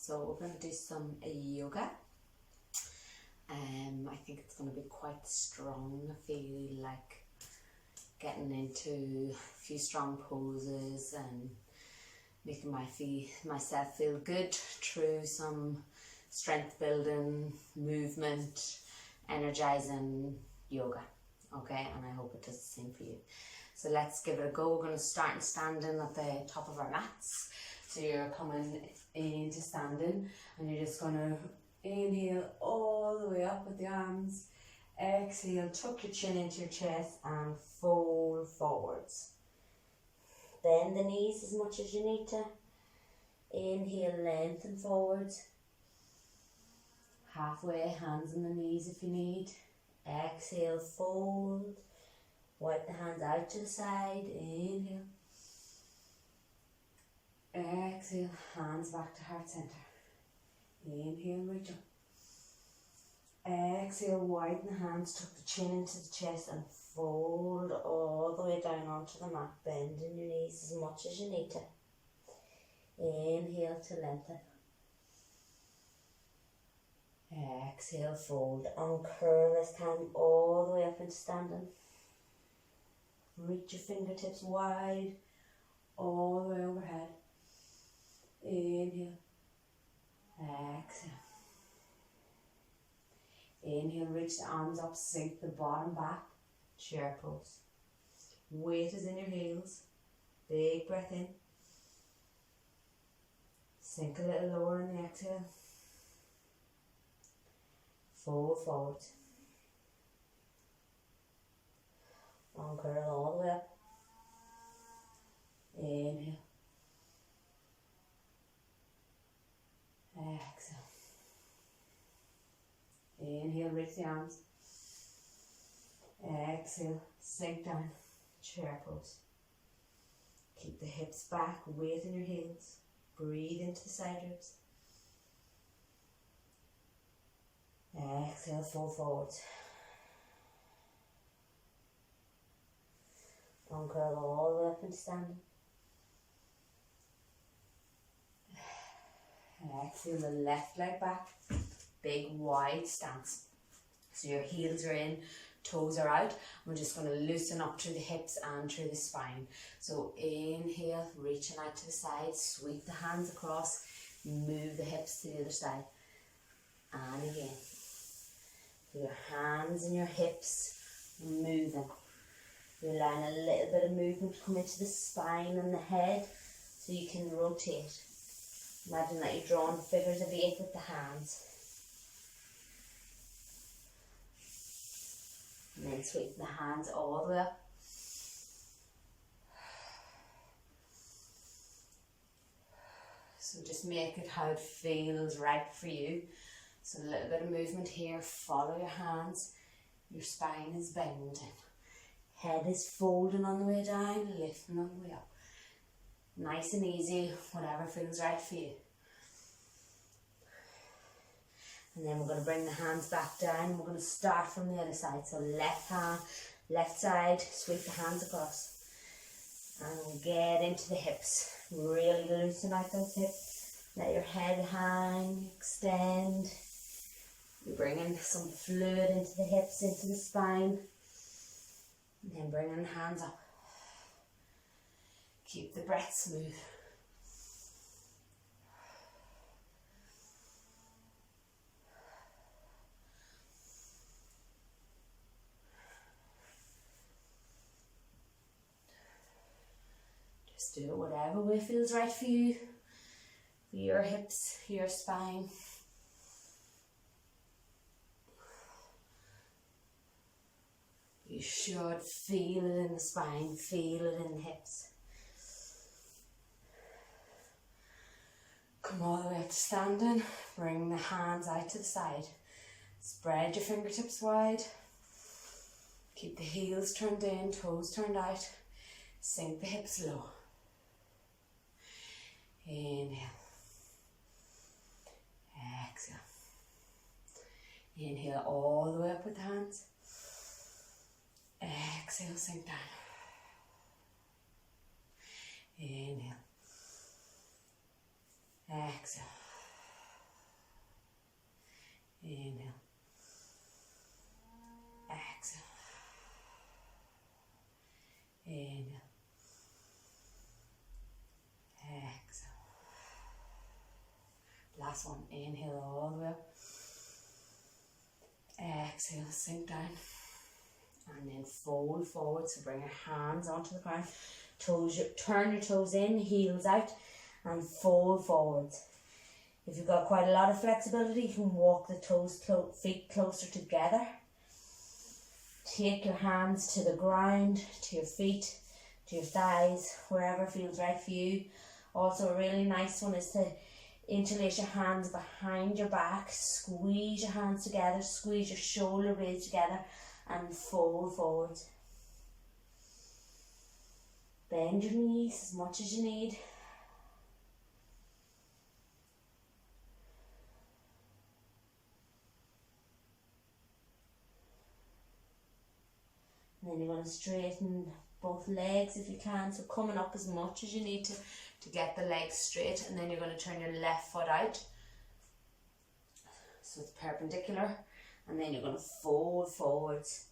So we're going to do some yoga. I think it's going to be quite strong. I feel like getting into a few strong poses and making myself feel good through some strength building, movement, energizing yoga. Okay, and I hope it does the same for you. So let's give it a go. We're going to start standing at the top of our mats. So you're coming into standing and you're just going to inhale all the way up with the arms. Exhale, tuck your chin into your chest and fold forwards. Bend the knees as much as you need to. Inhale, lengthen forwards. Halfway, hands on the knees if you need. Exhale, fold. Wipe the hands out to the side. Inhale. Exhale, hands back to heart center. Inhale, reach up. Exhale, widen the hands, tuck the chin into the chest and fold all the way down onto the mat. Bending your knees as much as you need to. Inhale to lengthen. Exhale, fold. Uncurl this time all the way up into standing. Reach your fingertips wide, all the way overhead. Inhale. Exhale. Inhale, reach the arms up, sink the bottom back, chair pose. Weight is in your heels. Big breath in. Sink a little lower in the exhale. Fold forward. Uncurl all the way up. Inhale. Exhale. Inhale, reach the arms. Exhale, sink down, chair pose. Keep the hips back, weight in your heels. Breathe into the side ribs. Exhale, fold forwards. Uncurl all the way up into standing. Exhale, the left leg back. Big wide stance. So your heels are in, toes are out. We're just going to loosen up through the hips and through the spine. So inhale, reaching out to the side, sweep the hands across, move the hips to the other side. And again. Your hands and your hips moving. You're allowing a little bit of movement to come into the spine and the head so you can rotate. Imagine that you're drawing figures of 8 with the hands. And then sweep the hands all the way up. So just make it how it feels right for you. So a little bit of movement here, follow your hands, your spine is bending, head is folding on the way down, lifting on the way up. Nice and easy, whatever feels right for you. And then we're going to bring the hands back down, we're going to start from the other side. So left hand, left side, sweep the hands across. And we'll get into the hips, really loosen out those hips, let your head hang, extend. You're bringing some fluid into the hips, into the spine. And then bringing the hands up. Keep the breath smooth. Just do it whatever way feels right for you. For your hips, your spine. You should feel it in the spine, feel it in the hips. Come all the way up to standing. Bring the hands out to the side. Spread your fingertips wide. Keep the heels turned in, toes turned out. Sink the hips low. Inhale. Exhale. Inhale all the way up with the hands. Exhale, sink down. Inhale. Exhale. Last one. Inhale all the way up. Exhale, sink down. And then fold forward. So bring your hands onto the ground. Turn your toes in, heels out, and fold forward. If you've got quite a lot of flexibility, you can walk the feet closer together. Take your hands to the ground, to your feet, to your thighs, wherever feels right for you. Also, a really nice one is to interlace your hands behind your back, squeeze your hands together, squeeze your shoulder blades together, and fold forward. Bend your knees as much as you need. And then you're going to straighten both legs if you can. So coming up as much as you need to get the legs straight. And then you're going to turn your left foot out. So it's perpendicular. And then you're going to fold forwards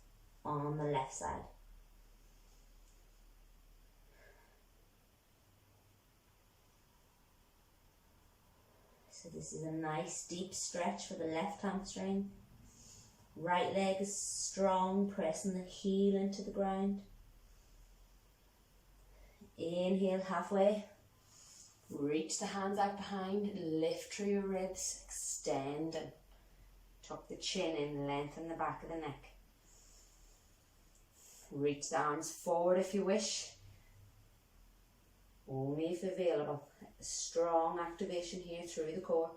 on the left side. So this is a nice deep stretch for the left hamstring. Right leg is strong, pressing the heel into the ground. Inhale halfway. Reach the hands out behind, lift through your ribs, extend and tuck the chin in, lengthen the back of the neck. Reach the arms forward if you wish, only if available. Strong activation here through the core.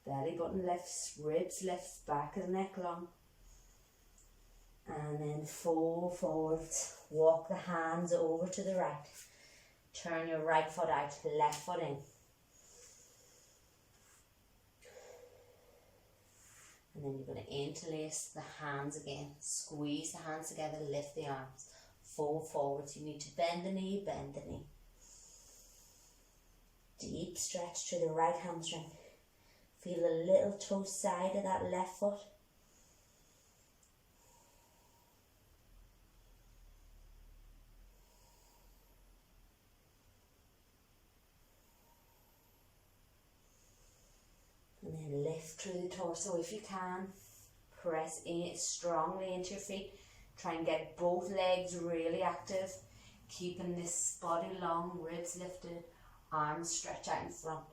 Belly button lifts, ribs lifts, back of the neck long. And then fold forwards, walk the hands over to the right. Turn your right foot out, left foot in. And then you're going to interlace the hands again. Squeeze the hands together, lift the arms. Fold forwards. You need to bend the knee, bend the knee. Deep stretch to the right hamstring. Feel the little toe side of that left foot. And then lift through the torso if you can. Press in strongly into your feet. Try and get both legs really active. Keeping this body long, ribs lifted, arms stretch out in front.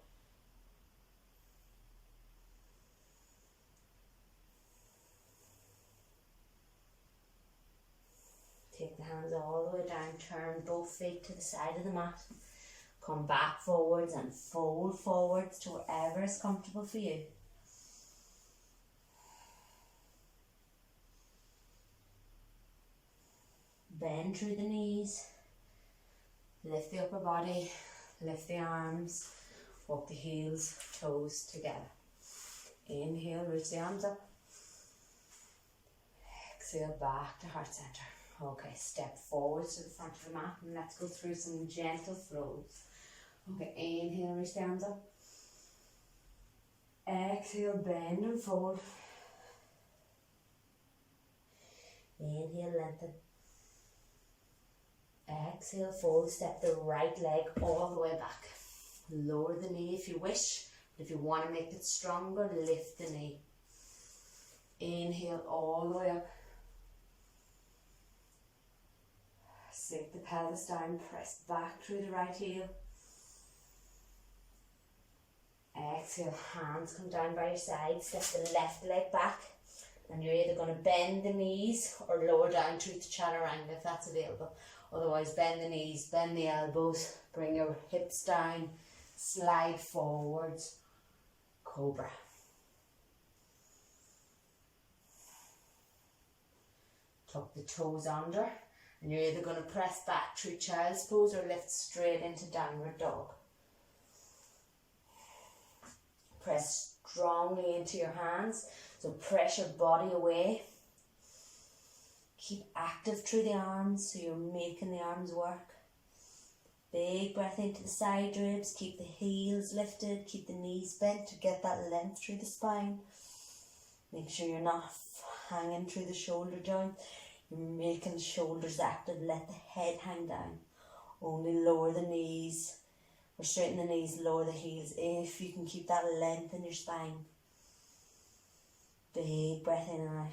Take the hands all the way down, turn both feet to the side of the mat. Come back forwards and fold forwards to wherever is comfortable for you. Bend through the knees. Lift the upper body, lift the arms, walk the heels, toes together. Inhale, reach the arms up. Exhale, back to heart center. Okay, step forward to the front of the mat and let's go through some gentle flows. Okay, inhale, reach the arms up. Exhale, bend and fold. Inhale, lengthen. Exhale, fold, step the right leg all the way back. Lower the knee if you wish. If you want to make it stronger, lift the knee. Inhale all the way up. Sink the pelvis down, press back through the right heel. Exhale, hands come down by your side, step the left leg back. And you're either going to bend the knees or lower down through the chaturanga if that's available. Otherwise, bend the knees, bend the elbows, bring your hips down, slide forwards, cobra. Tuck the toes under, and you're either going to press back through child's pose or lift straight into downward dog. Press strongly into your hands, so press your body away. Keep active through the arms, so you're making the arms work. Big breath into the side ribs, keep the heels lifted, keep the knees bent to get that length through the spine. Make sure you're not hanging through the shoulder joint. You're making the shoulders active, let the head hang down. Only lower the knees Or straighten the knees, lower the heels. If you can keep that length in your spine. Big breath in and out.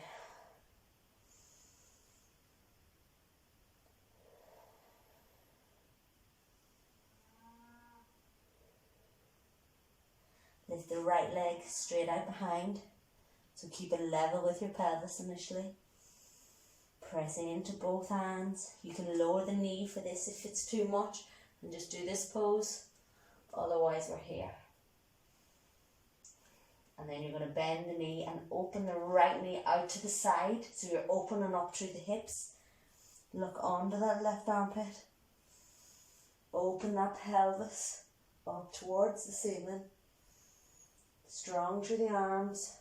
Lift the right leg straight out behind. So keep it level with your pelvis initially. Press into both hands. You can lower the knee for this if it's too much. And just do this pose. Otherwise we're here. And then you're going to bend the knee and open the right knee out to the side. So you're opening up through the hips. Look onto that left armpit. Open that pelvis up towards the ceiling. Strong through the arms.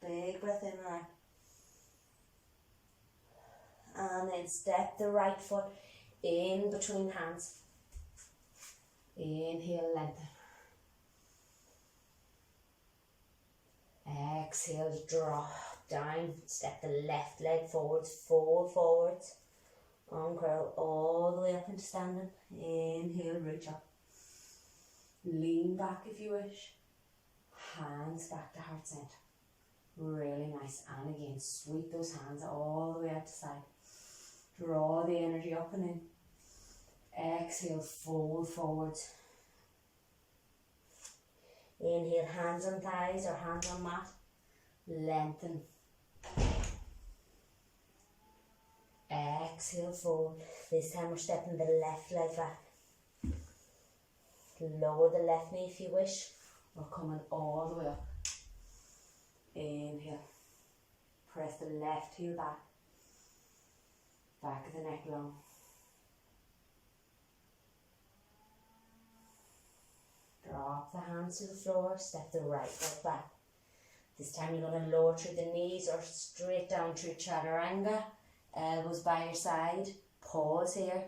Big breath in and out. And then step the right foot in between hands. Inhale, lengthen. Exhale, drop down. Step the left leg forwards, fold forwards. Arm curl all the way up into standing. Inhale, reach up. Lean back if you wish. Hands back to heart center. Really nice. And again, sweep those hands all the way out to side. Draw the energy up and in. Exhale, fold forwards. Inhale, hands on thighs or hands on mat. Lengthen. Exhale, fold. This time we're stepping the left leg back. Lower the left knee if you wish. We're coming all the way up. Inhale. Press the left heel back. Back of the neck long. Drop the hands to the floor. Step the right foot back. This time you're going to lower through the knees or straight down through chaturanga. Elbows by your side. Pause here.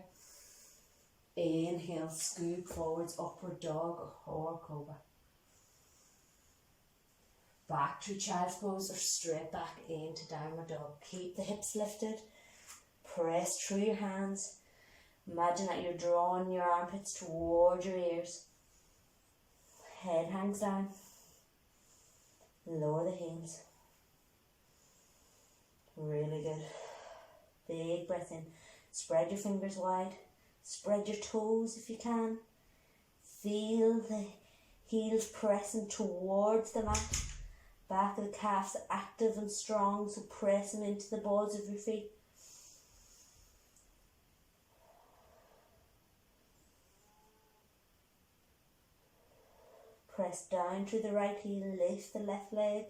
Inhale, scoop forwards, upward dog or cobra. Back through child's pose or straight back into downward dog. Keep the hips lifted. Press through your hands. Imagine that you're drawing your armpits towards your ears. Head hangs down. Lower the heels. Really good. Big breath in. Spread your fingers wide. Spread your toes if you can. Feel the heels pressing towards the mat. Back of the calves active and strong, so pressing into the balls of your feet. Press down through the right heel, lift the left leg.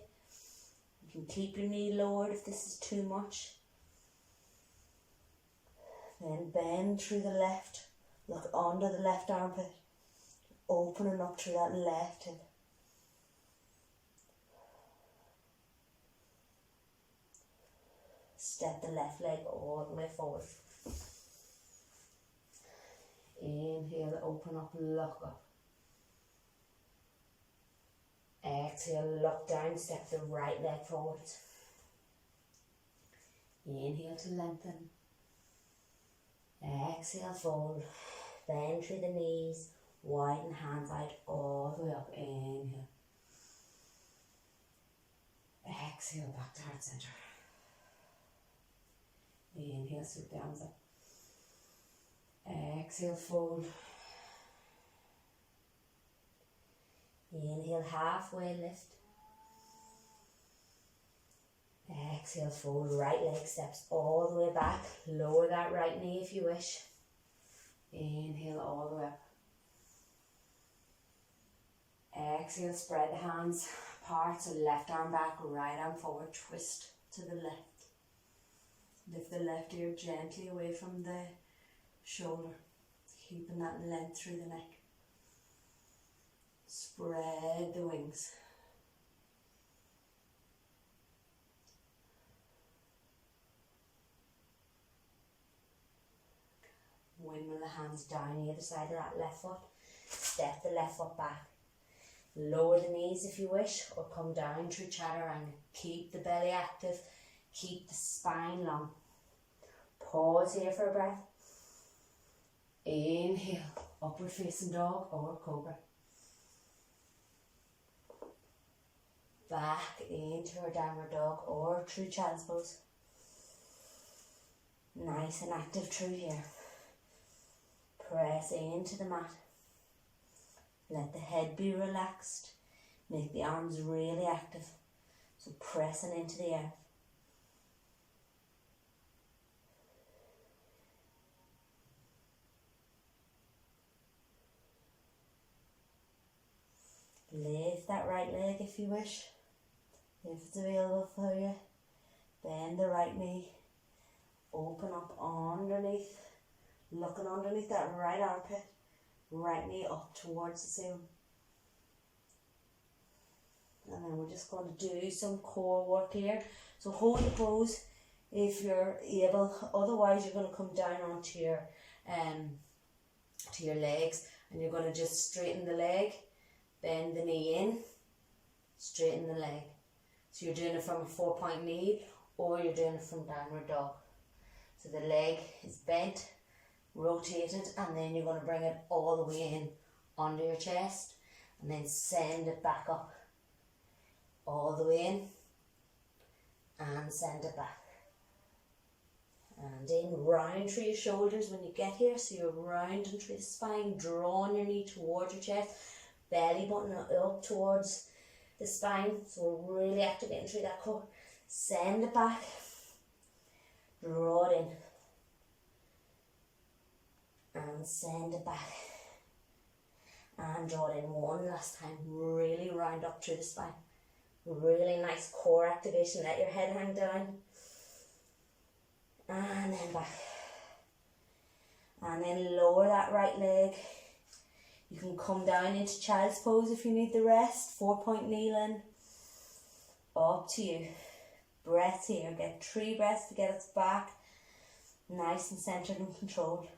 You can keep your knee lowered if this is too much. Then bend through the left, look under the left armpit, opening up through that left hip. Step the left leg all the way forward. Inhale, open up, look up. Exhale, look down, step the right leg forward. Inhale to lengthen. Exhale, fold. Bend through the knees, widen hands out all the way up. Inhale. Exhale, back to heart center. Inhale, sweep the arms up. Exhale, fold. Inhale, halfway lift. Exhale, fold. Right leg steps all the way back. Lower that right knee if you wish. Inhale all the way up. Exhale, spread the hands apart. So left arm back, right arm forward. Twist to the left. Lift the left ear gently away from the shoulder. Keeping that length through the neck. Spread the wings. Windmill the hands down either side of that left foot. Step the left foot back. Lower the knees if you wish, or come down through chaturanga. Keep the belly active. Keep the spine long. Pause here for a breath. Inhale, Upward facing dog or cobra. Back into our downward dog or true child's pose. Nice and active through here. Press into the mat. Let the head be relaxed. Make the arms really active. So pressing into the earth. Lift that right leg if you wish, if it's available for you. Bend the right knee. Open up underneath, looking underneath that right armpit. Right knee up towards the ceiling. And then we're just going to do some core work here. So hold the pose if you're able. Otherwise, you're going to come down onto your legs, and you're going to just straighten the leg. Bend the knee in, straighten the leg. So you're doing it from a 4-point knee, or you're doing it from downward dog. So the leg is bent, rotated, and then you're going to bring it all the way in under your chest, and then send it back up. All the way in, and send it back. And in, round through your shoulders when you get here, so you're rounding through the spine, drawing your knee towards your chest. Belly button up towards the spine, so we're really activating through that core. Send it back, draw it in, and send it back, and draw it in one last time. Really round up through the spine. Really nice core activation. Let your head hang down, and then back, and then lower that right leg. You can come down into child's pose if you need the rest. 4-point kneeling. Up to you. Breath here. Get 3 breaths to get us back nice and centered and controlled.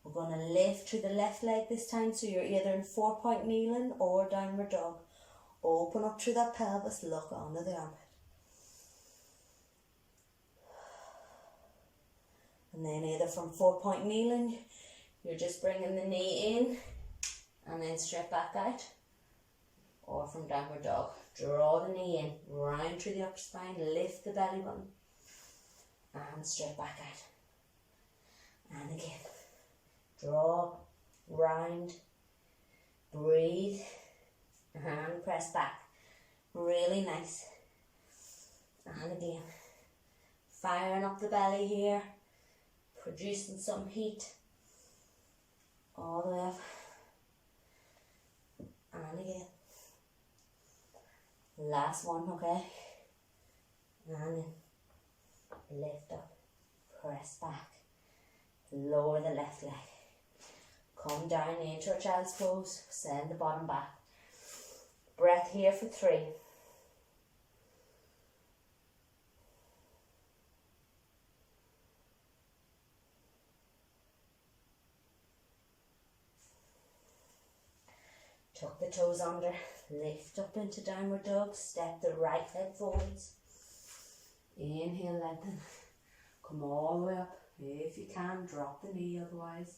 We're going to lift through the left leg this time, so you're either in 4-point kneeling or downward dog. Open up through that pelvis, look under the armpit. And then either from 4-point kneeling, you're just bringing the knee in and then straight back out. Or from downward dog, draw the knee in, round through the upper spine, lift the belly button, and straight back out. And again, draw, round, breathe, and press back. Really nice. And again, firing up the belly here. Producing some heat all the way up, and again, last one, okay, and then lift up, press back, lower the left leg, come down into our child's pose, send the bottom back, breath here for 3, tuck the toes under, lift up into downward dog, step the right leg forwards. Inhale, lengthen, come all the way up. If you can, drop the knee otherwise.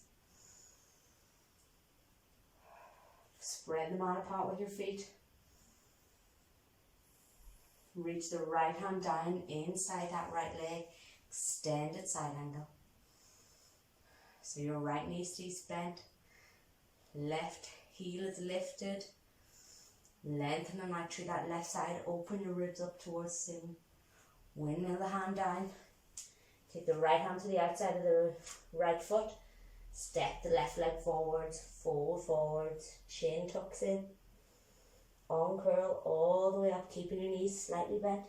Spread the mat apart with your feet. Reach the right hand down inside that right leg, extended side angle. So your right knee stays bent, left heel is lifted, lengthening out through that left side, open your ribs up towards the ceiling. Windmill the hand down, take the right hand to the outside of the right foot, step the left leg forwards, fold forwards, chin tucks in, uncurl all the way up, keeping your knees slightly bent.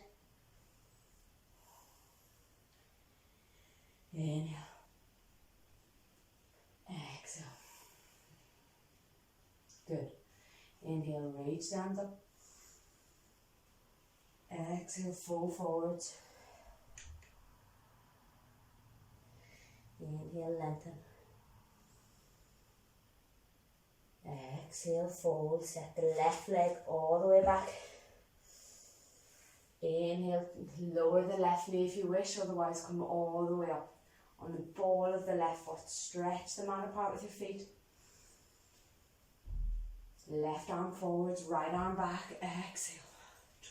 Inhale, exhale. Good. Inhale, reach the arms up. Exhale, fold forwards. Inhale, lengthen. Exhale, fold. Set the left leg all the way back. Inhale, lower the left knee if you wish, otherwise come all the way up on the ball of the left foot. Stretch the mat apart with your feet. Left arm forwards, right arm back. Exhale.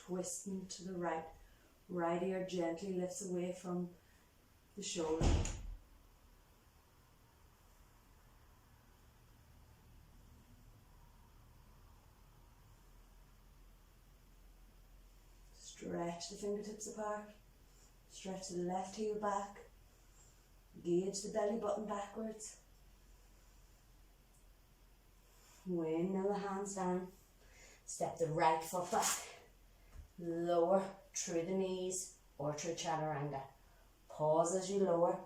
Twisting to the right. Right ear gently lifts away from the shoulder. Stretch the fingertips apart. Stretch the left heel back. Gauge the belly button backwards. Windmill the hands down. Step the right foot back. Lower through the knees or through chaturanga. Pause as you lower.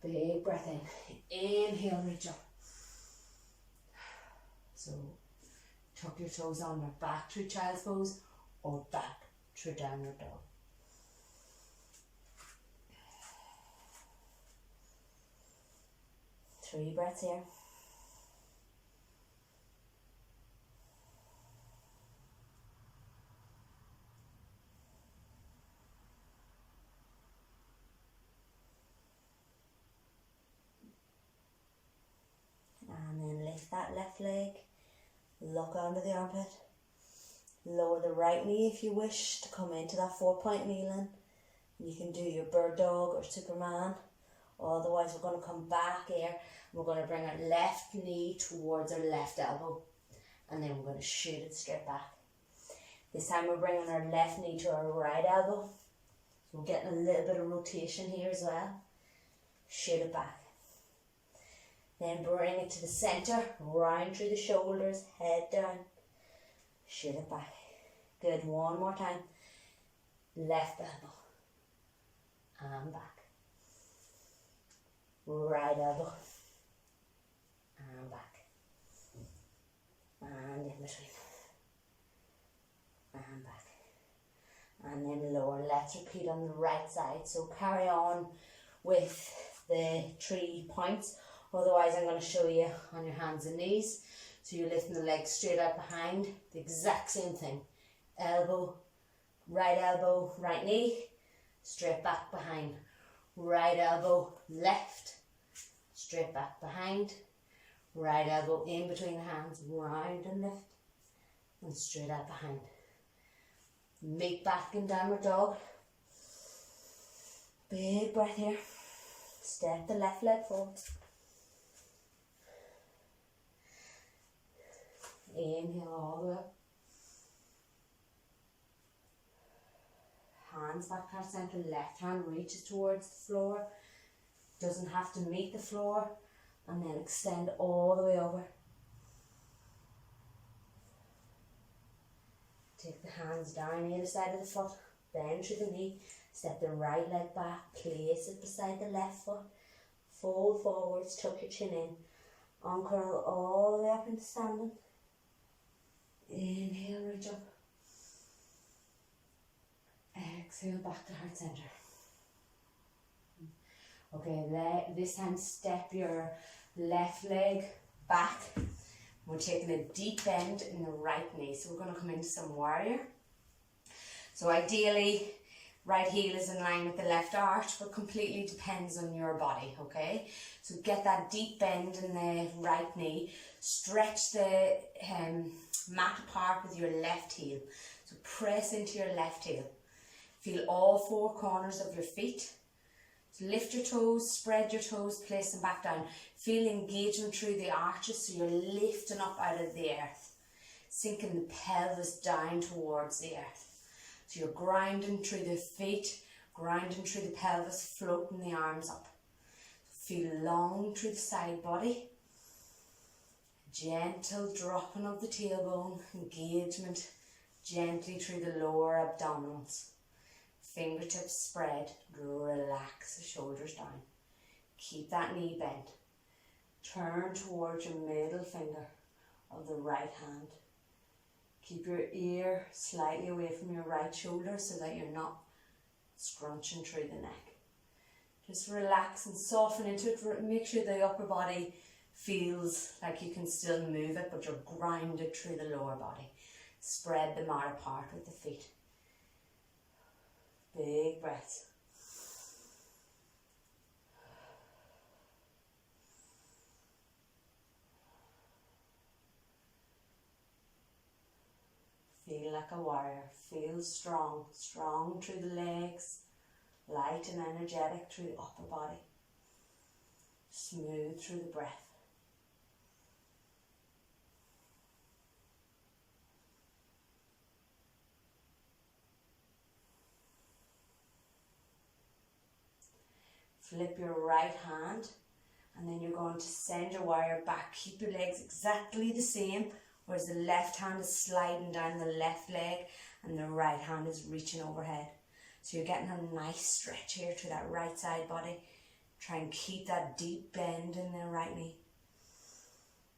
Big breath in. Inhale, reach up. So tuck your toes under, back through child's pose or back through downward dog. Three breaths here. And then lift that left leg, look under the armpit, lower the right knee if you wish to come into that 4-point kneeling. You can do your bird dog or Superman. Otherwise we're going to come back here and we're going to bring our left knee towards our left elbow and then we're going to shoot it straight back. This time we're bringing our left knee to our right elbow. So we're getting a little bit of rotation here as well. Shoot it back. Then bring it to the centre, round through the shoulders, head down. Shoot it back. Good, one more time. Left elbow. And back. Right elbow. And back. And in between. And back. And then lower. Let's repeat on the right side. So carry on with the 3 points. Otherwise I'm going to show you on your hands and knees. So you're lifting the legs straight out behind. The exact same thing. Elbow, right knee, straight back behind. Right elbow, left, straight back behind. Right elbow in between the hands, round and lift. And straight out behind. Meet back in downward dog. Big breath here. Step the left leg forward. Inhale all the way up. Hands back to our centre. Left hand reaches towards the floor. Doesn't have to meet the floor. And then extend all the way over. Take the hands down either side of the foot. Bend through the knee. Step the right leg back. Place it beside the left foot. Fold forwards. Tuck your chin in. Uncurl all the way up into standing. Inhale, reach up. Exhale, back to heart centre. Okay, this time step your left leg back. We're taking a deep bend in the right knee. So we're going to come into some warrior. So ideally, right heel is in line with the left arch, but completely depends on your body, okay? So get that deep bend in the right knee. Stretch the mat apart with your left heel. So press into your left heel. Feel all 4 corners of your feet. So lift your toes, spread your toes, place them back down. Feel engagement through the arches, so you're lifting up out of the earth. Sinking the pelvis down towards the earth. So you're grinding through the feet, grinding through the pelvis, floating the arms up. Feel long through the side body. Gentle dropping of the tailbone, engagement gently through the lower abdominals. Fingertips spread, relax the shoulders down. Keep that knee bent. Turn towards your middle finger of the right hand. Keep your ear slightly away from your right shoulder so that you're not scrunching through the neck. Just relax and soften into it. Make sure the upper body feels like you can still move it, but you're grounded through the lower body. Spread the mat apart with the feet. Big breaths. Feel like a warrior. Feel strong. Strong through the legs. Light and energetic through the upper body. Smooth through the breath. Flip your right hand, and then you're going to send your warrior back. Keep your legs exactly the same, whereas the left hand is sliding down the left leg and the right hand is reaching overhead. So you're getting a nice stretch here to that right side body. Try and keep that deep bend in the right knee.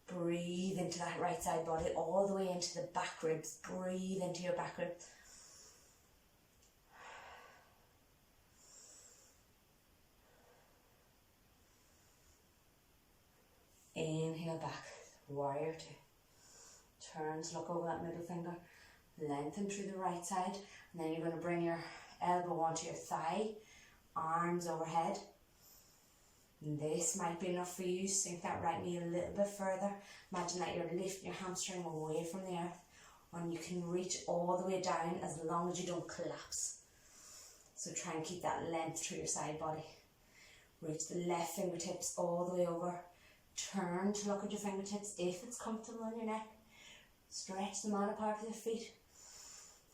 Breathe into that right side body all the way into the back ribs. Breathe into your back ribs. Inhale back, warrior two. Turn to look over that middle finger. Lengthen through the right side. And then you're going to bring your elbow onto your thigh. Arms overhead. And this might be enough for you. Sink that right knee a little bit further. Imagine that you're lifting your hamstring away from the earth. And you can reach all the way down as long as you don't collapse. So try and keep that length through your side body. Reach the left fingertips all the way over. Turn to look at your fingertips if it's comfortable on your neck. Stretch them out apart with your feet.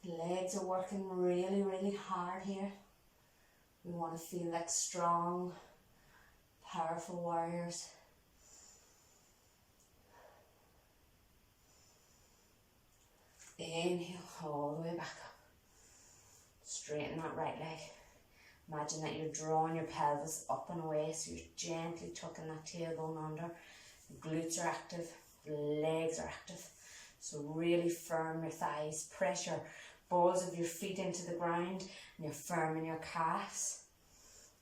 The legs are working really, really hard here. We want to feel like strong, powerful warriors. Inhale all the way back up. Straighten that right leg. Imagine that you're drawing your pelvis up and away, so you're gently tucking that tailbone under. The glutes are active, the legs are active. So really firm your thighs, press your balls of your feet into the ground, and you're firm in your calves.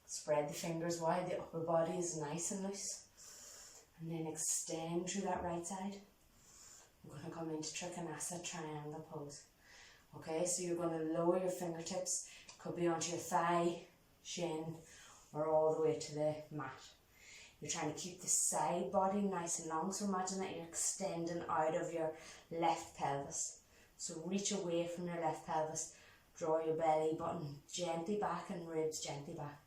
Spread the fingers wide, the upper body is nice and loose. And then extend through that right side. We're going to come into Trikonasana triangle pose. Okay, so you're going to lower your fingertips, could be onto your thigh, shin, or all the way to the mat. You're trying to keep the side body nice and long, so imagine that you're extending out of your left pelvis. So reach away from your left pelvis, draw your belly button gently back and ribs gently back.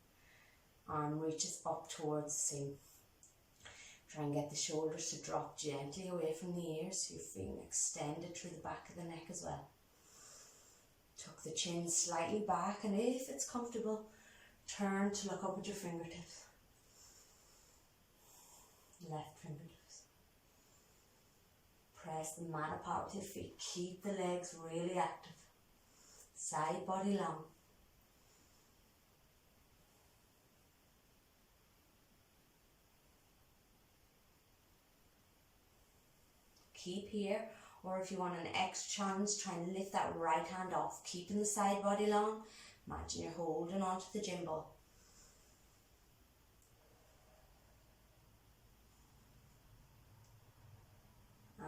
Arm reaches up towards the seam. Try and get the shoulders to drop gently away from the ears, so you're feeling extended through the back of the neck as well. Tuck the chin slightly back, and if it's comfortable, turn to look up at your fingertips. Left fingertips. Press the mat apart with your feet. Keep the legs really active. Side body long. Keep here, or if you want an extra challenge, try and lift that right hand off, keeping the side body long. Imagine you're holding onto the gym ball.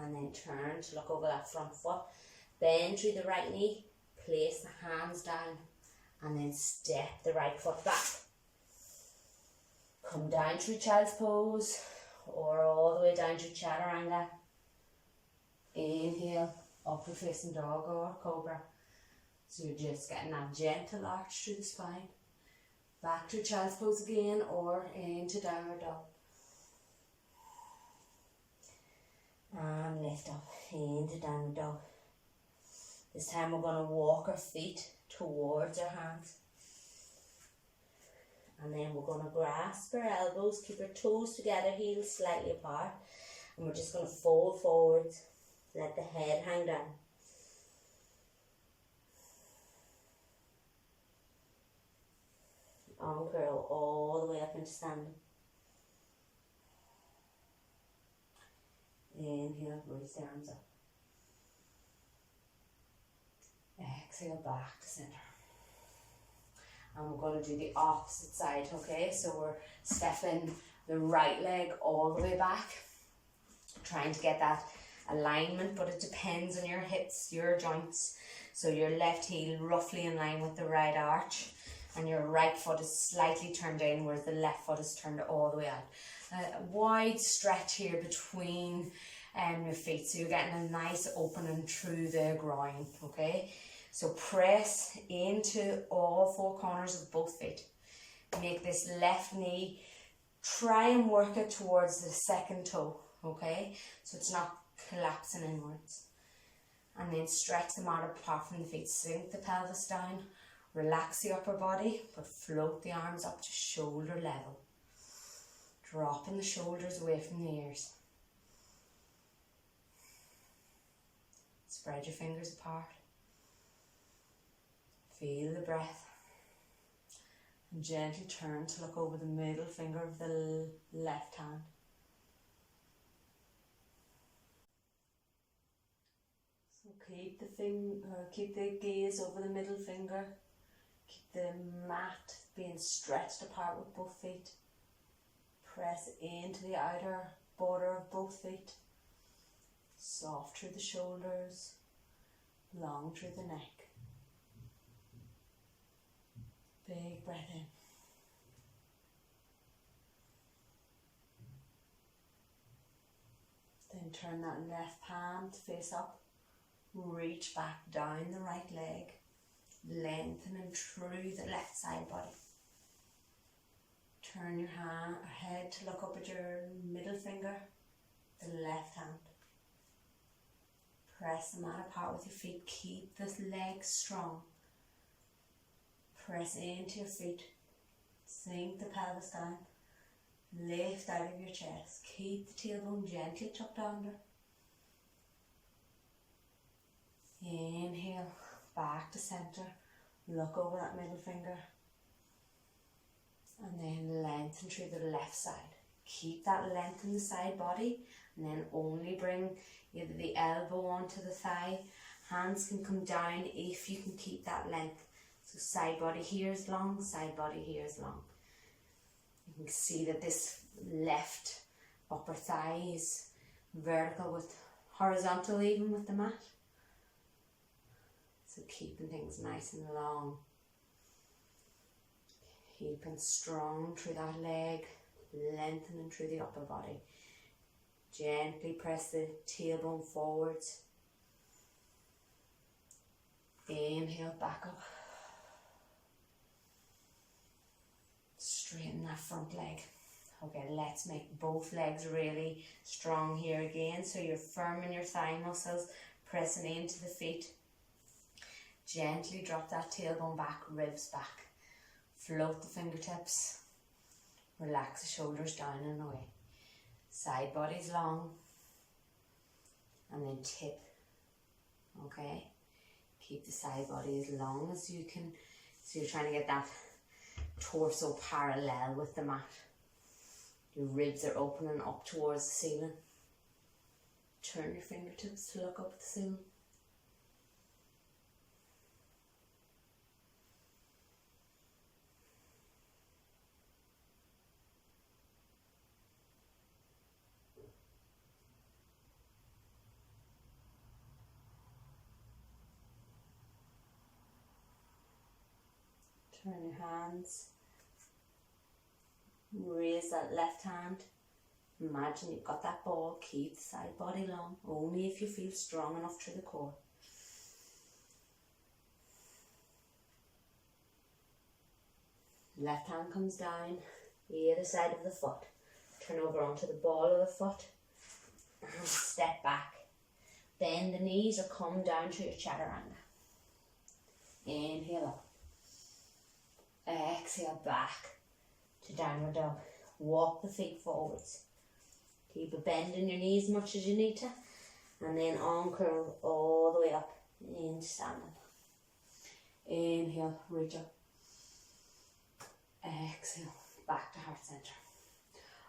And then turn to look over that front foot. Bend through the right knee, place the hands down, and then step the right foot back. Come down through child's pose, or all the way down to chaturanga. Inhale, upward facing dog or cobra. So you're just getting that gentle arch through the spine. Back to child's pose again, or into downward dog. And lift up into downward dog. This time we're going to walk our feet towards our hands. And then we're going to grasp our elbows, keep our toes together, heels slightly apart. And we're just going to fold forwards, let the head hang down. Arm curl all the way up into standing. Inhale, raise the arms up. Exhale, back to center. And we're going to do the opposite side, okay? So we're stepping the right leg all the way back, trying to get that alignment, but it depends on your hips, your joints. So your left heel roughly in line with the right arch, and your right foot is slightly turned in, whereas the left foot is turned all the way out. A wide stretch here between your feet, so you're getting a nice opening through the groin, okay? So press into all four corners of both feet. Make this left knee, try and work it towards the second toe, okay? So it's not collapsing inwards. And then stretch them out apart from the feet. Sink the pelvis down, relax the upper body, but float the arms up to shoulder level. Dropping the shoulders away from the ears. Spread your fingers apart. Feel the breath. And gently turn to look over the middle finger of the left hand. So keep the gaze over the middle finger. Keep the mat being stretched apart with both feet. Press into the outer border of both feet. Soft through the shoulders, long through the neck. Big breath in. Then turn that left palm to face up. Reach back down the right leg, lengthening through the left side body. Turn your head to look up at your middle finger, the left hand. Press the mat apart with your feet. Keep the legs strong. Press into your feet. Sink the pelvis down. Lift out of your chest. Keep the tailbone gently tucked under. Inhale, back to center. Look over that middle finger. And then lengthen through the left side. Keep that length in the side body, and then only bring either the elbow onto the thigh. Hands can come down if you can keep that length. So side body here is long, side body here is long. You can see that this left upper thigh is vertical with horizontal even with the mat. So keeping things nice and long. Keeping strong through that leg, lengthening through the upper body. Gently press the tailbone forwards. Inhale, back up. Straighten that front leg. Okay, let's make both legs really strong here again. So you're firm in your thigh muscles, pressing into the feet. Gently drop that tailbone back, ribs back. Float the fingertips. Relax the shoulders down and away. Side body's long. And then tip. Okay? Keep the side body as long as you can. So you're trying to get that torso parallel with the mat. Your ribs are opening up towards the ceiling. Turn your fingertips to look up at the ceiling. Turn your hands. Raise that left hand. Imagine you've got that ball. Keep the side body long. Only if you feel strong enough through the core. Left hand comes down. Either side of the foot. Turn over onto the ball of the foot. And step back. Bend the knees or come down to your chaturanga. Inhale up. Exhale back to downward dog. Walk the feet forwards. Keep a bend in your knees as much as you need to. And then arm curl all the way up into standing. Inhale, reach up. Exhale, back to heart center.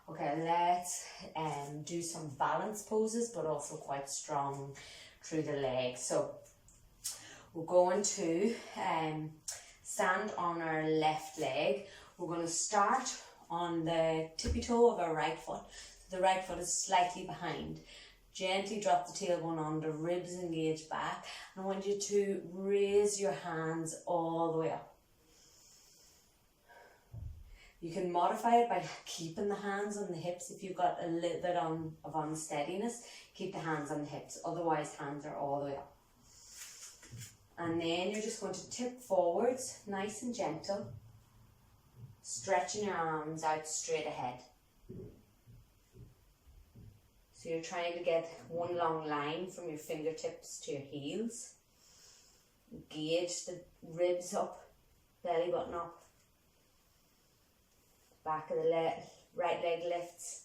Okay, let's do some balance poses, but also quite strong through the legs. So we're going to stand on our left leg. We're going to start on the tippy toe of our right foot. The right foot is slightly behind. Gently drop the tailbone under, ribs engage back. And I want you to raise your hands all the way up. You can modify it by keeping the hands on the hips. If you've got a little bit of unsteadiness, keep the hands on the hips. Otherwise, hands are all the way up. And then you're just going to tip forwards, nice and gentle. Stretching your arms out straight ahead. So you're trying to get one long line from your fingertips to your heels. Engage the ribs up, belly button up. Back of the right leg lifts.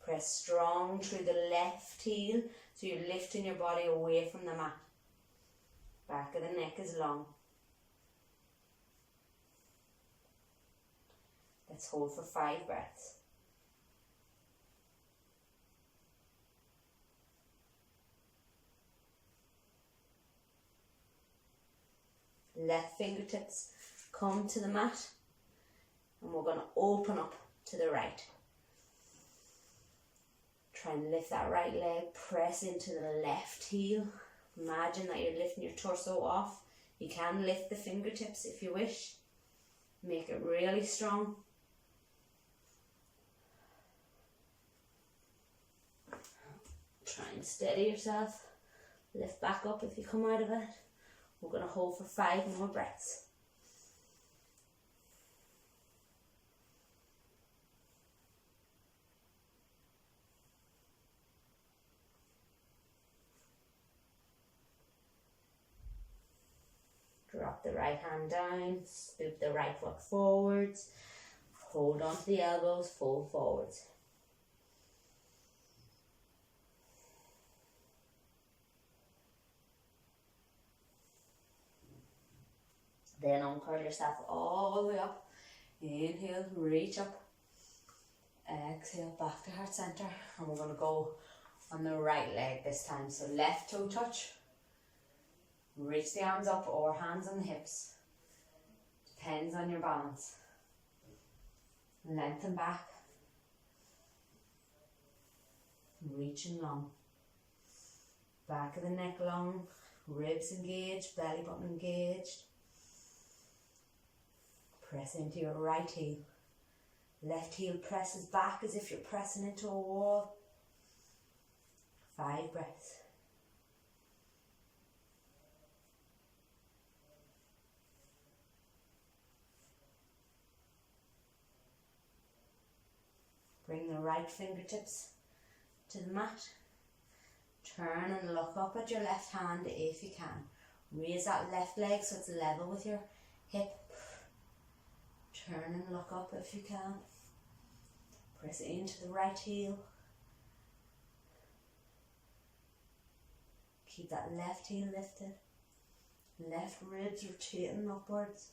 Press strong through the left heel, so you're lifting your body away from the mat. Back of the neck is long. Let's hold for 5 breaths. Left fingertips come to the mat, and we're going to open up to the right. Try and lift that right leg, press into the left heel. Imagine that you're lifting your torso off. You can lift the fingertips if you wish. Make it really strong. Try and steady yourself. Lift back up if you come out of it. We're going to hold for 5 more breaths. Drop the right hand down, scoop the right foot forwards, hold on to the elbows, fold forwards. Then uncurl yourself all the way up. Inhale, reach up. Exhale, back to heart center. And we're going to go on the right leg this time. So left toe touch. Reach the arms up or hands on the hips. Depends on your balance. Lengthen back. Reaching long. Back of the neck long. Ribs engaged, belly button engaged. Press into your right heel. Left heel presses back as if you're pressing into a wall. 5 breaths. Bring the right fingertips to the mat. Turn and look up at your left hand if you can. Raise that left leg so it's level with your hip. Turn and look up if you can. Press into the right heel. Keep that left heel lifted. Left ribs rotating upwards.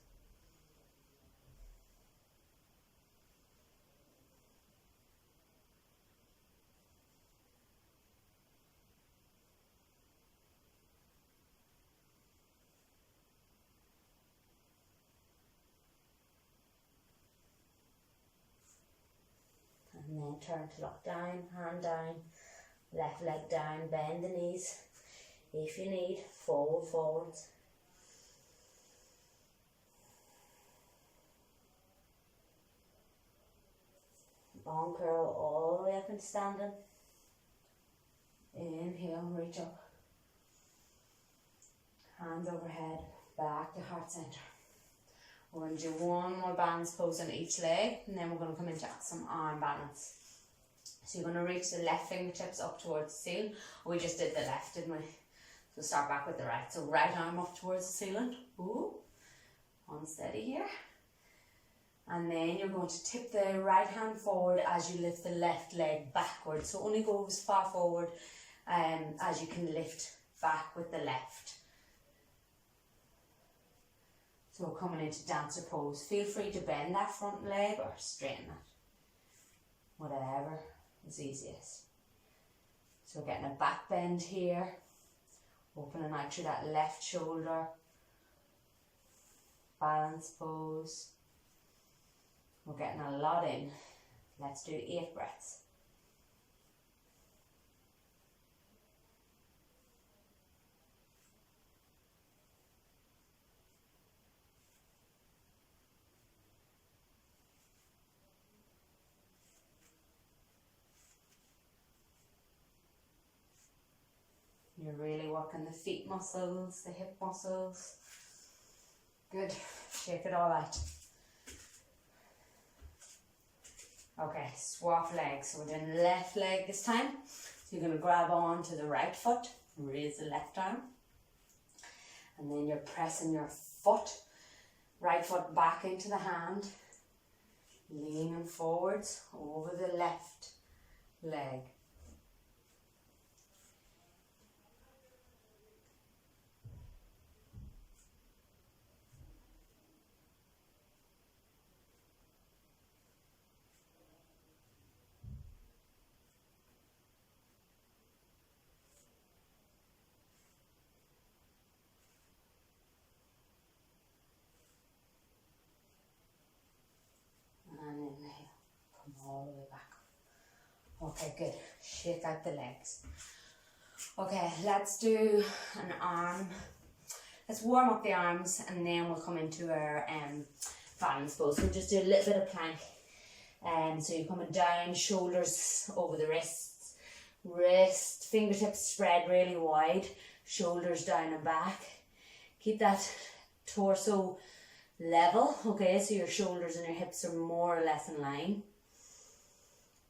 And then turn to look down, hand down, left leg down, bend the knees. If you need, fold forwards. Bone curl all the way up into standing. Inhale, reach up. Hands overhead, back to heart center. We're going to do one more balance pose on each leg, and then we're going to come into some arm balance. So you're going to reach the left fingertips up towards the ceiling. We just did the left, didn't we? So start back with the right. So right arm up towards the ceiling. Ooh, unsteady here. And then you're going to tip the right hand forward as you lift the left leg backwards. So only go as far forward as you can lift back with the left. So we're coming into dancer pose. Feel free to bend that front leg or straighten it. Whatever is easiest. So we're getting a back bend here. Opening out through that left shoulder. Balance pose. We're getting a lot in. Let's do 8 breaths. working the feet muscles, the hip muscles. Good. Shake it all out. Okay, swap legs. So we're doing the left leg this time. So you're going to grab on to the right foot, raise the left arm. And then you're pressing your foot, right foot back into the hand, leaning forwards over the left leg. And inhale, come all the way back. Okay, good. Shake out the legs. Okay, let's do an arm. Let's warm up the arms and then we'll come into our balance pose. We'll just do a little bit of plank. So you're coming down, shoulders over the wrists. Wrist, fingertips spread really wide. Shoulders down and back. Keep that torso level, okay, so your shoulders and your hips are more or less in line.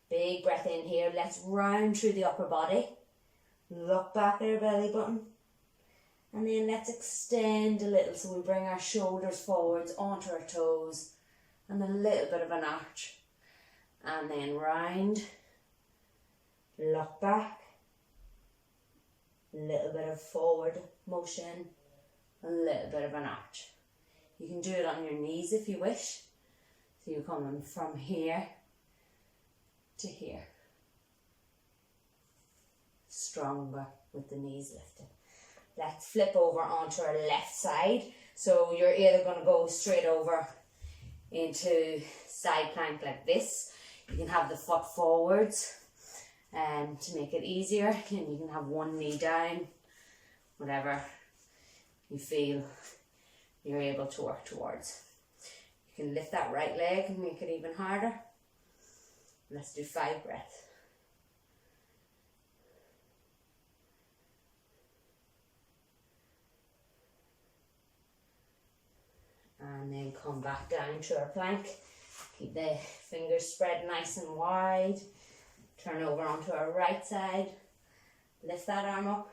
Big breath in here. Let's round through the upper body. Look back at our belly button. And then let's extend a little so we bring our shoulders forwards onto our toes and a little bit of an arch. And then round, look back, a little bit of forward motion, a little bit of an arch. You can do it on your knees if you wish. So you're coming from here to here. Stronger with the knees lifted. Let's flip over onto our left side. So you're either going to go straight over into side plank like this. You can have the foot forwards to make it easier. And you can have one knee down, whatever you feel you're able to work towards. You can lift that right leg and make it even harder. Let's do 5 breaths. And then come back down to our plank. Keep the fingers spread nice and wide. Turn over onto our right side. Lift that arm up.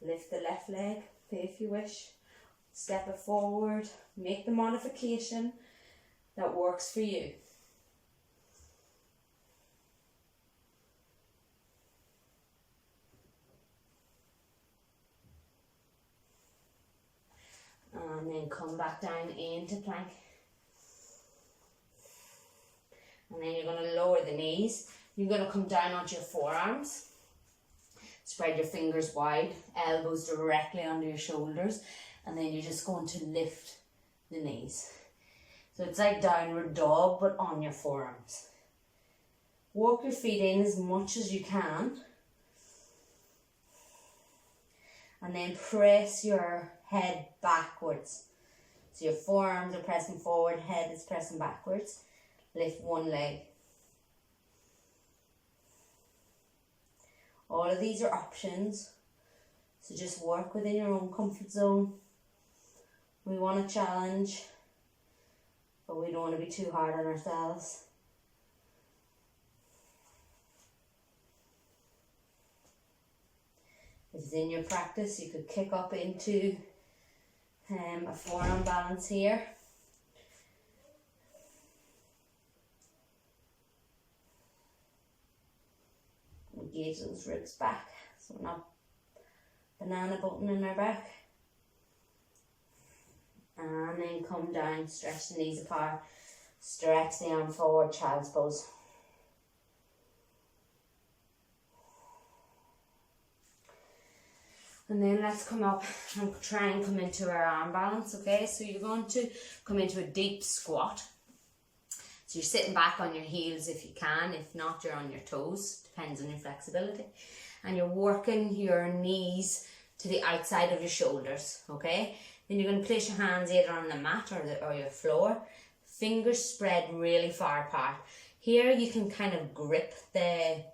Lift the left leg if you wish. Step it forward. Make the modification that works for you. And then come back down into plank. And then you're going to lower the knees. You're going to come down onto your forearms. Spread your fingers wide, elbows directly under your shoulders. And then you're just going to lift the knees. So it's like downward dog, but on your forearms. Walk your feet in as much as you can. And then press your head backwards. So your forearms are pressing forward, head is pressing backwards. Lift one leg. All of these are options. So just work within your own comfort zone. We want a challenge, but we don't want to be too hard on ourselves. If it's in your practice, you could kick up into a forearm balance here. Engage those ribs back, so we're not banana button in our back. And then come down, stretch the knees apart, stretch the arm forward, child's pose. And then let's come up and try and come into our arm balance, okay? So you're going to come into a deep squat. So you're sitting back on your heels if you can, if not you're on your toes, depends on your flexibility. And you're working your knees to the outside of your shoulders, okay? Then you're going to place your hands either on the mat or your floor. Fingers spread really far apart. Here you can kind of grip the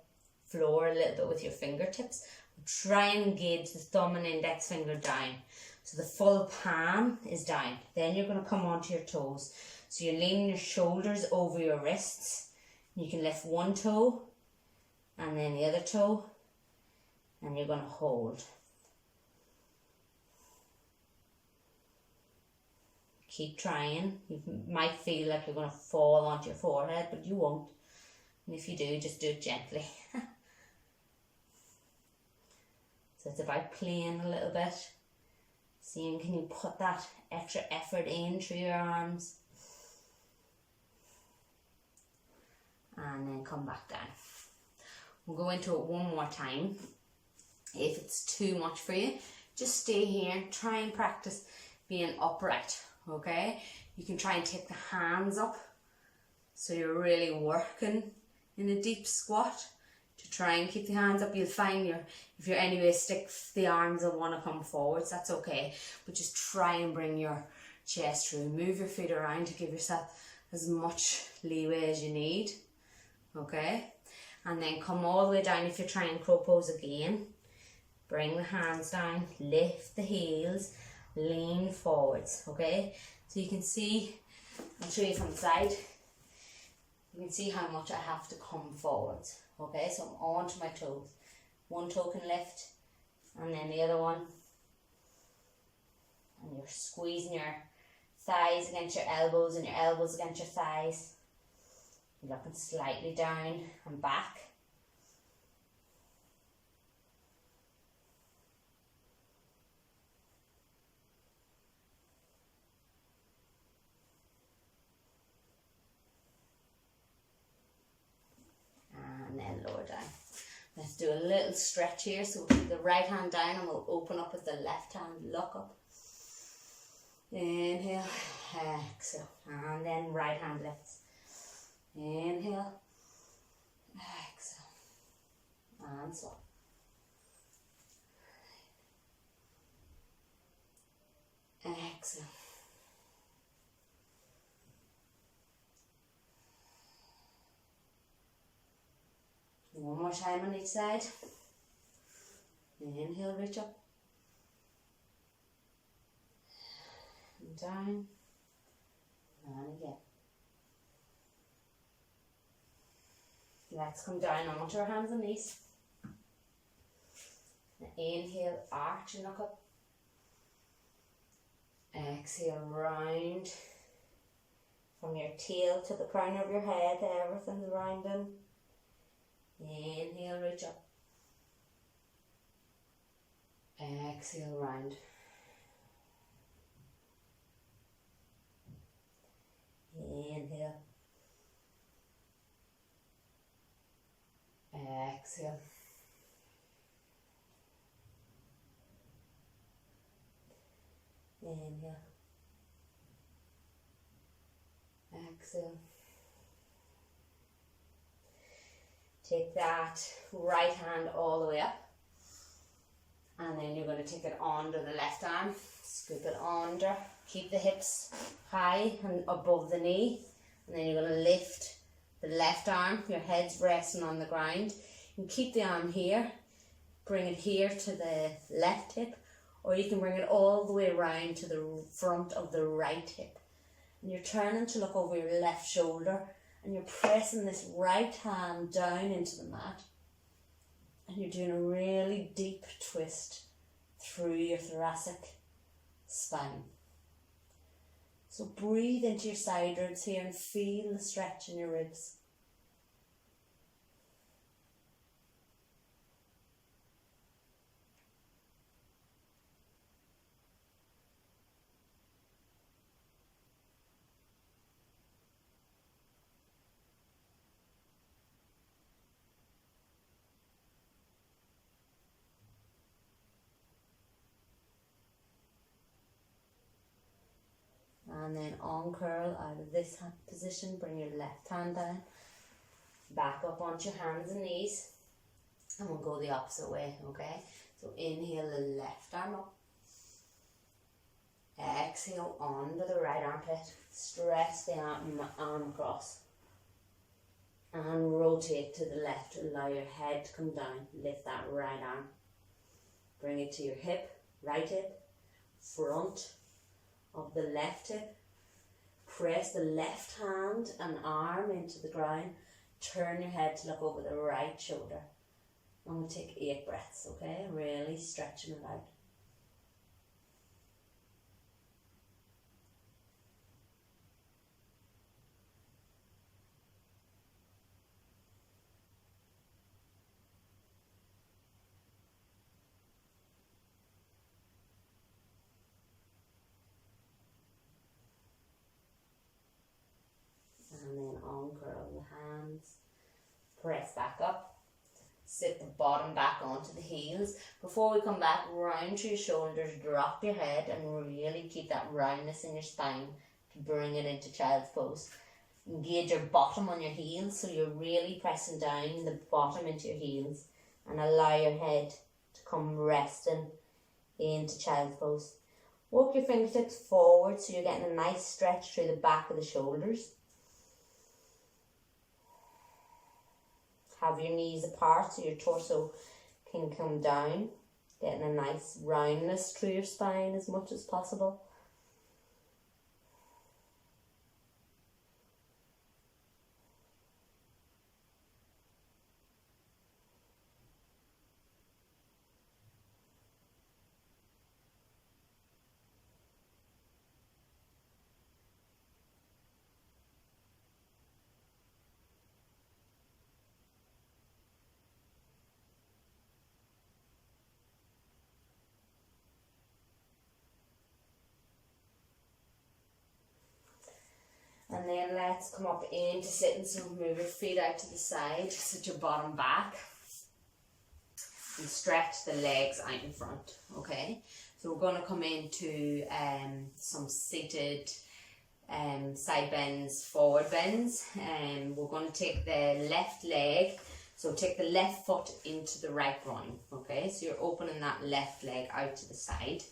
floor a little bit with your fingertips. try and engage the thumb and index finger down. So the full palm is down. Then you're going to come onto your toes. So you're leaning your shoulders over your wrists. You can lift one toe and then the other toe, and you're going to hold. Keep trying. You might feel like you're going to fall onto your forehead, but you won't. And if you do, just do it gently. So it's about playing a little bit. Seeing, can you put that extra effort in through your arms? And then come back down. We'll go into it one more time. If it's too much for you, just stay here. Try and practice being upright, okay? You can try and take the hands up so you're really working in a deep squat. To try and keep the hands up, you'll find if you're anyway stick, the arms will want to come forwards, that's okay. But just try and bring your chest through. Move your feet around to give yourself as much leeway as you need, okay? And then come all the way down if you're trying crow pose again. Bring the hands down, lift the heels, lean forwards, okay? So you can see, I'll show you from the side. You can see how much I have to come forwards. Okay, so I'm onto my toes. One toe can lift, and then the other one. And you're squeezing your thighs against your elbows and your elbows against your thighs. You're looking slightly down and back. And then lower down. Let's do a little stretch here. So we'll keep the right hand down and we'll open up with the left hand, lock up. Inhale, exhale, and then right hand lifts. Inhale, exhale, and swap. Exhale. One more time on each side. Inhale, reach up. And down. And again. Let's come down onto our hands and knees. Now inhale, arch and look up. Exhale, round. From your tail to the crown of your head, everything's rounding. Inhale, reach up. Exhale, round. Inhale. Exhale. Inhale. Exhale. Take that right hand all the way up, and then you're going to take it under the left arm, scoop it under, keep the hips high and above the knee, and then you're going to lift the left arm, your head's resting on the ground. You can keep the arm here, bring it here to the left hip, or you can bring it all the way around to the front of the right hip. And you're turning to look over your left shoulder, and you're pressing this right hand down into the mat, and you're doing a really deep twist through your thoracic spine. So breathe into your side ribs here and feel the stretch in your ribs. And then uncurl out of this position, bring your left hand down, back up onto your hands and knees, and we'll go the opposite way, okay? So inhale the left arm up, exhale onto the right armpit, stretch the arm across, and rotate to the left, allow your head to come down, lift that right arm, Bring it to your hip, right hip, front of the left hip. Press the left hand and arm into the ground. Turn your head to look over the right shoulder. I'm going to take 8 breaths, okay? Really stretching it out. And then uncurl the hands. Press back up. Sit the bottom back onto the heels. Before we come back, round through your shoulders, drop your head and really keep that roundness in your spine to bring it into child's pose. Engage your bottom on your heels, so you're really pressing down the bottom into your heels and allow your head to come resting into child's pose. Walk your fingertips forward so you're getting a nice stretch through the back of the shoulders. Have your knees apart so your torso can come down, getting a nice roundness through your spine as much as possible. And then let's come up into sitting, so move your feet out to the side, sit your bottom back and stretch the legs out in front, okay? So we're going to come into some seated side bends, forward bends, and we're going to take the left leg, so take the left foot into the right groin, okay? So you're opening that left leg out to the side,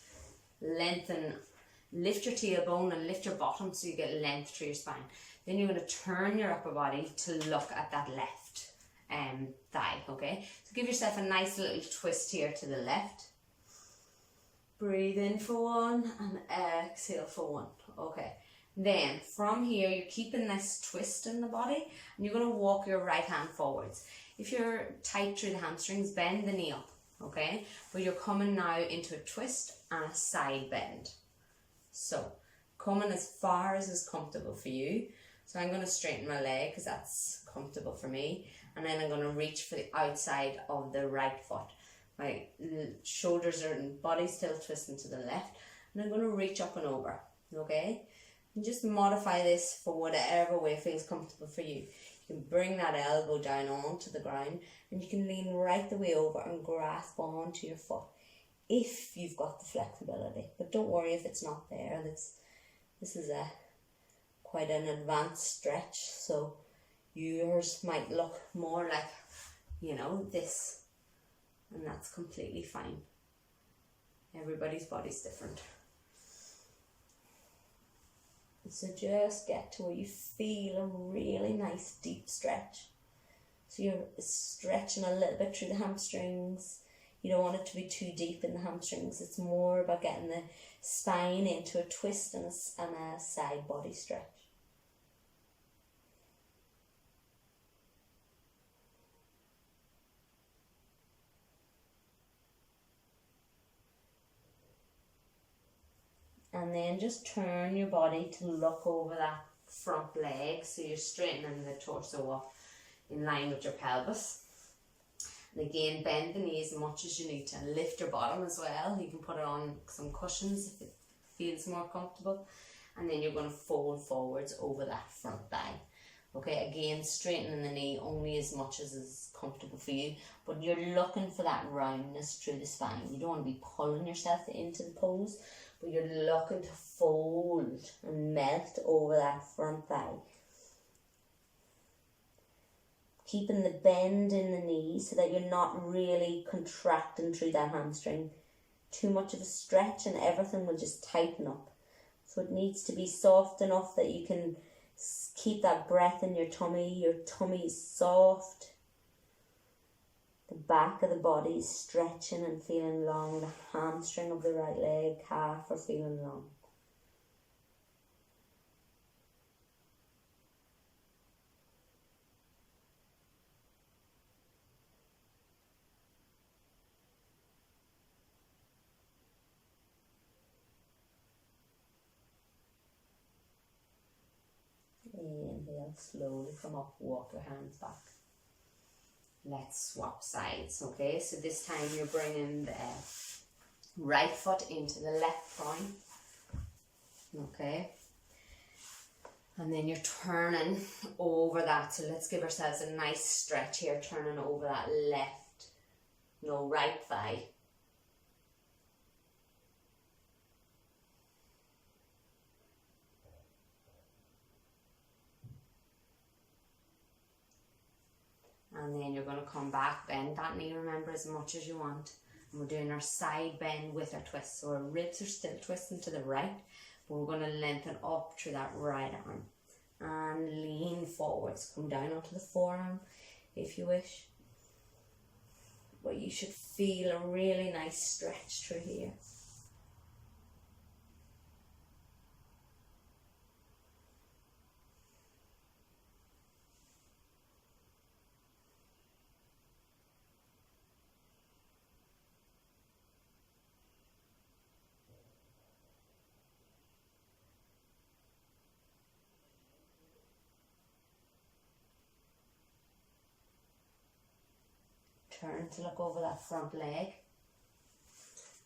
lengthen. Lift your tailbone and lift your bottom so you get length through your spine. Then you're going to turn your upper body to look at that left thigh, okay? So give yourself a nice little twist here to the left. Breathe in for 1 and exhale for 1, okay? Then from here, you're keeping this twist in the body and you're going to walk your right hand forwards. If you're tight through the hamstrings, bend the knee up, okay? But you're coming now into a twist and a side bend. So, coming as far as is comfortable for you. So I'm going to straighten my leg because that's comfortable for me. And then I'm going to reach for the outside of the right foot. My shoulders and body still twisting to the left. And I'm going to reach up and over, okay? And just modify this for whatever way feels comfortable for you. You can bring that elbow down onto the ground and you can lean right the way over and grasp onto your foot, if you've got the flexibility. But don't worry if it's not there. This is quite an advanced stretch, so yours might look more like, you know, this, and that's completely fine. Everybody's body's different. So just get to where you feel a really nice deep stretch. So you're stretching a little bit through the hamstrings. You don't want it to be too deep in the hamstrings. It's more about getting the spine into a twist and a side body stretch. And then just turn your body to look over that front leg, so you're straightening the torso up in line with your pelvis. And again, bend the knee as much as you need to, and lift your bottom as well. You can put it on some cushions if it feels more comfortable. And then you're going to fold forwards over that front thigh. Okay, again, straightening the knee only as much as is comfortable for you, but you're looking for that roundness through the spine. You don't want to be pulling yourself into the pose, but you're looking to fold and melt over that front thigh. Keeping the bend in the knee so that you're not really contracting through that hamstring. Too much of a stretch and everything will just tighten up. So it needs to be soft enough that you can keep that breath in your tummy. Your tummy is soft. The back of the body is stretching and feeling long. The hamstring of the right leg, calf are feeling long. Inhale, slowly come up, walk your hands back. Let's swap sides, okay? So this time you're bringing the right foot into the left groin, okay? And then you're turning over that. So let's give ourselves a nice stretch here, turning over that left, right thigh. And then you're going to come back, bend that knee, remember, as much as you want. And we're doing our side bend with our twist. So our ribs are still twisting to the right, but we're going to lengthen up through that right arm. And lean forwards. Come down onto the forearm if you wish. But you should feel a really nice stretch through here. Turn to look over that front leg.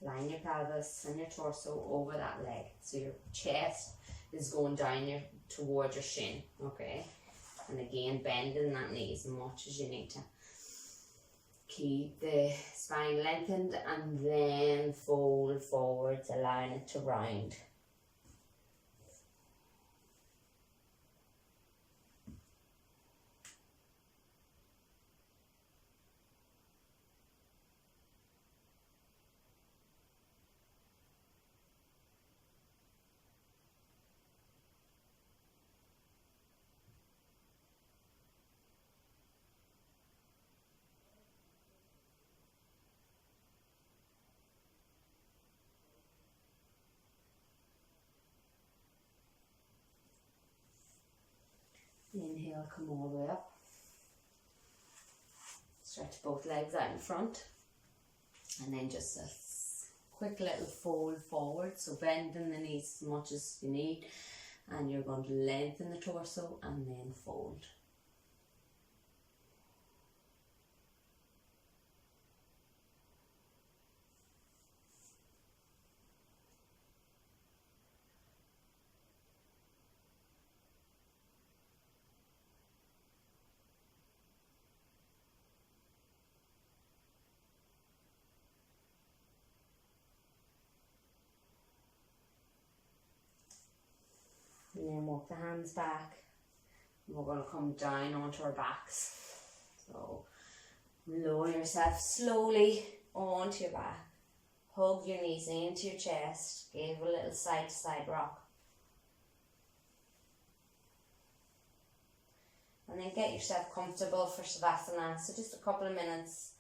Line your pelvis and your torso over that leg. So your chest is going down towards your shin, okay? And again, bending that knee as much as you need to. Keep the spine lengthened and then fold forwards, allowing it to round. Inhale, come all the way up. Stretch both legs out in front. And then just a quick little fold forward. So bending the knees as much as you need. And you're going to lengthen the torso and then fold. And then walk the hands back. And we're going to come down onto our backs. So lower yourself slowly onto your back. Hug your knees into your chest. Give a little side to side rock. And then get yourself comfortable for Savasana. So just a couple of minutes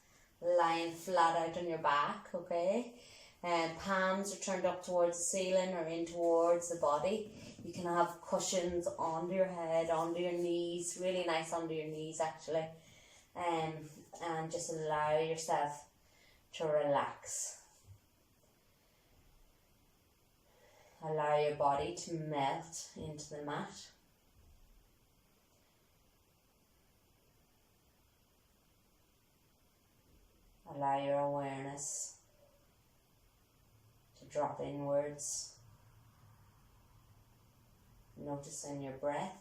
lying flat out on your back, okay? And palms are turned up towards the ceiling or in towards the body. You can have cushions under your head, under your knees, really nice under your knees actually. And just allow yourself to relax. Allow your body to melt into the mat. Allow your awareness to drop inwards. Noticing your breath.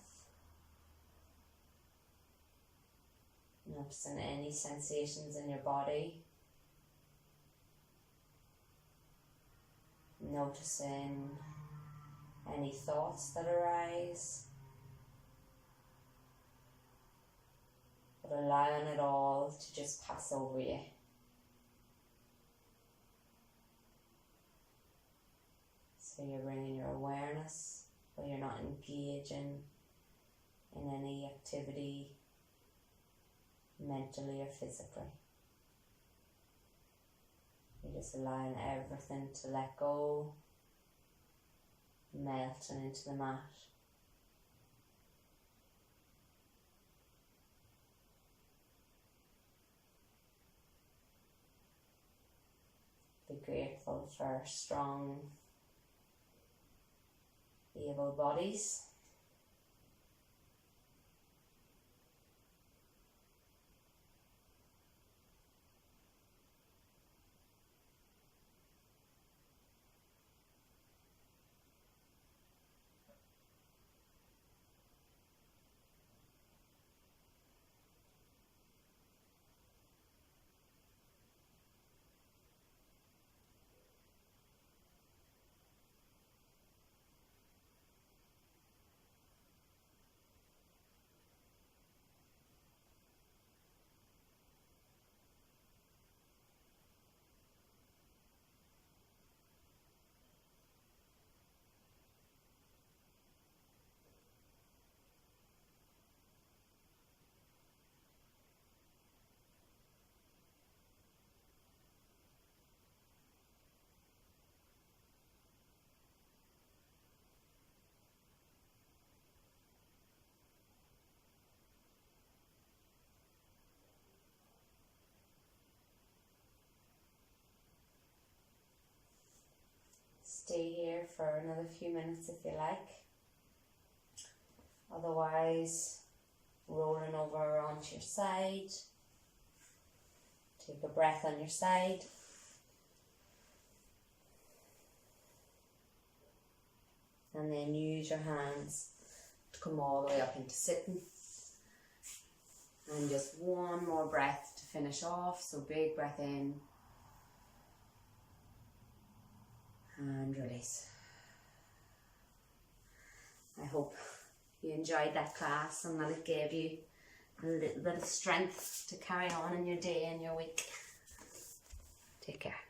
Noticing any sensations in your body. Noticing any thoughts that arise. But allowing it all to just pass over you. So you're bringing your awareness, but you're not engaging in any activity, mentally or physically. You're just allowing everything to let go, melting into the mat. Be grateful for strong, able bodies. Stay here for another few minutes if you like. Otherwise, rolling over onto your side. Take a breath on your side. And then use your hands to come all the way up into sitting. And just one more breath to finish off. So big breath in. And release. I hope you enjoyed that class and that it gave you a little bit of strength to carry on in your day and your week. Take care.